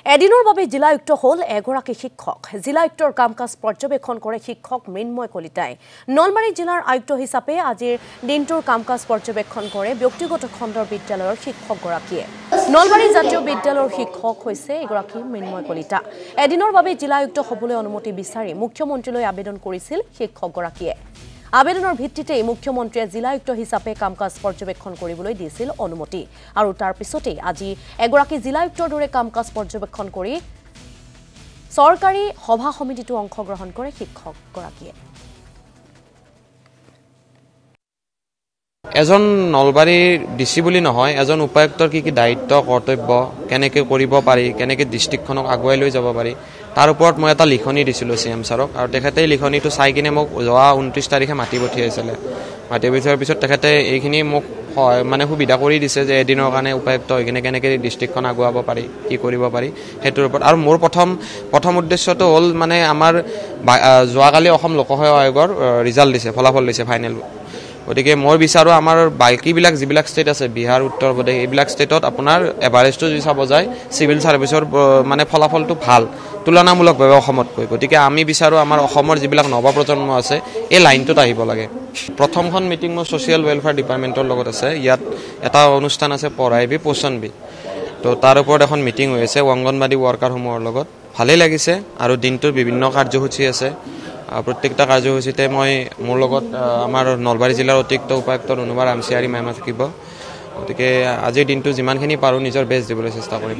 এদিনৰ বাবে জিলায়ুক্ত হল এগৰাকী শিক্ষক জিলায়ুক্তৰ কাম-কাজ পৰ্যবেক্ষণ কৰে শিক্ষক মৃন্ময় কলিতাই নলবাৰী জিলাৰ আয়ুক্ত হিচাপে আজিৰ দিনটোৰ কাম-কাজ পৰ্যবেক্ষণ কৰে ব্যক্তিগত খণ্ডৰ বিদ্যালয়ৰ শিক্ষকগৰাকীয়ে নলবাৰী জাতীয় বিদ্যালয়ৰ শিক্ষক হৈছে এগৰাকী মৃন্ময় কলিতা এদিনৰ বাবে জিলায়ুক্ত হ'বলৈ অনুমতি বিচাৰি মুখ্যমন্ত্ৰীলৈ আবেদন কৰিছিল শিক্ষকগৰাকীয়ে আবেদনৰ ভিত্তিতে মুখ্যমন্ত্ৰীয়ে জিলায়ুক্ত হিচাপে কাম-কাজ পৰ্যবেক্ষণ কৰিবলৈ দিছিল অনুমতি আৰু তাৰ পিছতে আজি এগৰাকী জিলায়ুক্তৰ দৰে কাম-কাজ পৰ্যবেক্ষণ কৰি চৰকাৰী সভা সমিতিটো অংশগ্ৰহণ কৰে শিক্ষকগৰাকীয়ে এজন নলবাৰীৰ ডিসি বুলি নহয় এজন উপায়ুক্তৰ কি দায়িত্ব কৰ্তব্য কেনেকৈ কৰিব পাৰি কেনেকৈ ডিস্ট্ৰিক্টখনক আগুৱাই লৈ যাব পাৰি তাৰ ওপৰত মই এটা লিখনি দিছিলোঁ সিএম ছাৰক আৰু তেখেতে লিখনিটো চাই কিনে মোক যোৱা 29 তাৰিখে মাতি পঠিয়াইছিলে মাতি পঠিওৱাৰ পিছত তেখেতে এইখিনি মোক মানে সুবিধা কৰি দিছে যে এদিনৰ কাৰণে উপায়ুক্ত হৈ কিনে কেনেকৈ ডিস্ট্ৰিক্টখন আগুৱাব পাৰি কি কৰিব পাৰি সেইটোৰ ওপৰত আৰু মোৰ প্ৰথম উদ্দেশ্যটো হ'ল মানে আমাৰ যোৱাকালি অসম লোকসেৱা আয়োগৰ ৰিজাল্ট দিছে ফলাফল দিছে ফাইনেল গতিকে মই বিচাৰো আমাৰ বাকিবিলাক যিবিলাক ষ্টেট আছে বিহাৰ উত্তৰ প্ৰদেশ এইবিলাক ষ্টেটত আপোনাৰ এভাৰেজটো যদি চাব যায় সিভিল সাৰ্ভিসৰ মানে ফলাফলটো ভাল তুলনামূলকভাৱে অসমতকৈ গতিকে আমি বিচাৰো আমাৰ অসমৰ যিবিলাক নৱপ্ৰজন্ম আছে এই লাইনটোত আহিব লাগে প্ৰথমখন মিটিং মোৰ সোশ্যাল ওয়েলফেয়াৰ ডিপাৰ্টমেণ্টৰ লগত আছে ইয়াত এটা অনুষ্ঠান আছে পঢ়াইবি পোষণবি তো তাৰ ওপৰত এখন মিটিং হৈ আছে অংগনবাদী ওয়াৰ্কাৰসমূহৰ লগত ভালেই লাগিছে আৰু দিনটোৰ বিভিন্ন কাৰ্যসূচী আছে প্ৰত্যেকটা কাৰ্যসূচীতে মই মোৰ লগত আমাৰ নলবাৰী জিলাৰ অতিৰিক্ত উপায়ুক্ত অনুভা ৰামচিয়াৰী মেম থাকিব গতিকে আজিৰ দিনটো যিমানখিনি পাৰোঁ নিজৰ বেষ্ট দিবলৈ চেষ্টা কৰিম